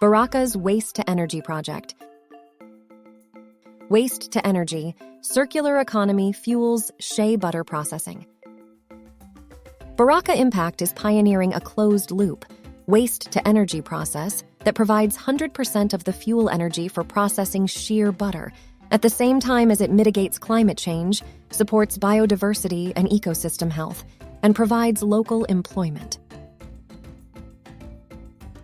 Baraka's Waste-to-Energy project. Waste-to-energy, circular economy fuels shea butter processing. Baraka Impact is pioneering a closed-loop, waste-to-energy process that provides 100% of the fuel energy for processing shea butter, at the same time as it mitigates climate change, supports biodiversity and ecosystem health, and provides local employment.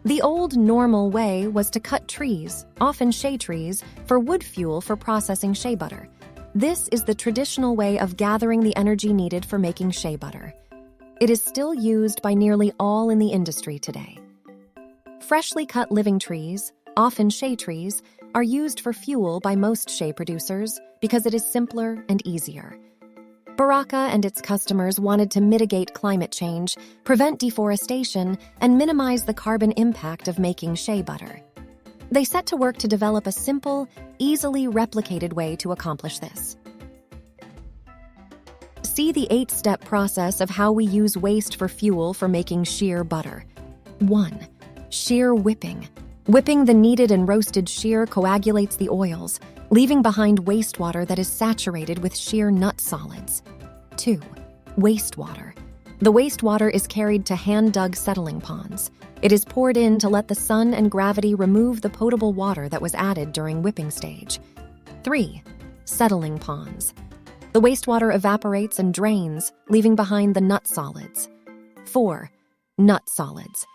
The old normal way was to cut trees, often shea trees, for wood fuel for processing shea butter. This is the traditional way of gathering the energy needed for making shea butter. It is still used by nearly all in the industry today. Freshly cut living trees, often shea trees, are used for fuel by most shea producers because it is simpler and easier. Baraka and its customers wanted to mitigate climate change, prevent deforestation, and minimize the carbon impact of making shea butter. They set to work to develop a simple, easily replicated way to accomplish this. See the 8-step process of how we use waste for fuel for making shea butter. 1. Shea whipping. Whipping the kneaded and roasted shea coagulates the oils, leaving behind wastewater that is saturated with shea nut solids. 2. Wastewater. The wastewater is carried to hand-dug settling ponds. It is poured in to let the sun and gravity remove the potable water that was added during whipping stage. 3. Settling ponds. The wastewater evaporates and drains, leaving behind the nut solids. 4. Nut solids.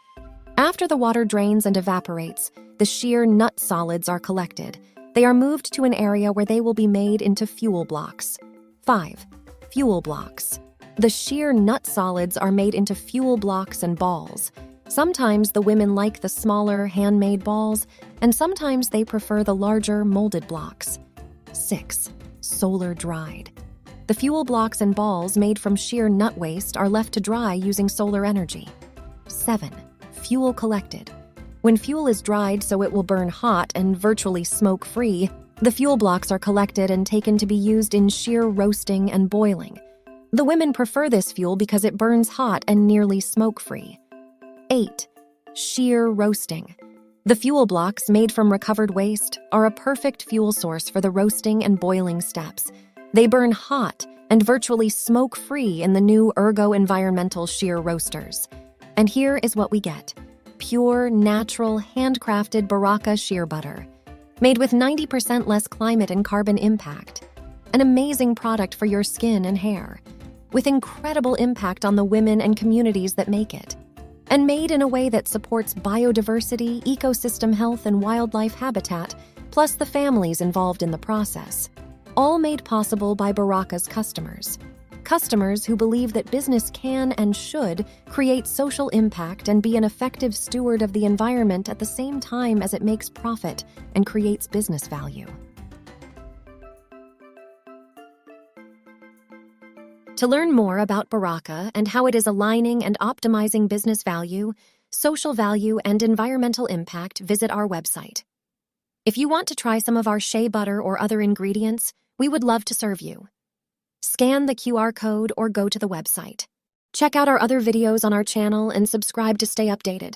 After the water drains and evaporates, the shea nut solids are collected. They are moved to an area where they will be made into fuel blocks. 5. Fuel blocks. The shea nut solids are made into fuel blocks and balls. Sometimes the women like the smaller, handmade balls, and sometimes they prefer the larger, molded blocks. 6. Solar dried. The fuel blocks and balls made from shea nut waste are left to dry using solar energy. 7. Fuel collected. When fuel is dried so it will burn hot and virtually smoke-free, the fuel blocks are collected and taken to be used in shea roasting and boiling. The women prefer this fuel because it burns hot and nearly smoke-free. 8. Shea roasting. The fuel blocks made from recovered waste are a perfect fuel source for the roasting and boiling steps. They burn hot and virtually smoke-free in the new ergo-environmental shea roasters. And here is what we get. Pure, natural, handcrafted Baraka Shea Butter, made with 90% less climate and carbon impact. An amazing product for your skin and hair, with incredible impact on the women and communities that make it. And made in a way that supports biodiversity, ecosystem health, and wildlife habitat, plus the families involved in the process. All made possible by Baraka's customers. Customers who believe that business can and should create social impact and be an effective steward of the environment at the same time as it makes profit and creates business value. To learn more about Baraka and how it is aligning and optimizing business value, social value, and environmental impact, visit our website. If you want to try some of our shea butter or other ingredients, we would love to serve you. Scan the QR code or go to the website. Check out our other videos on our channel and subscribe to stay updated.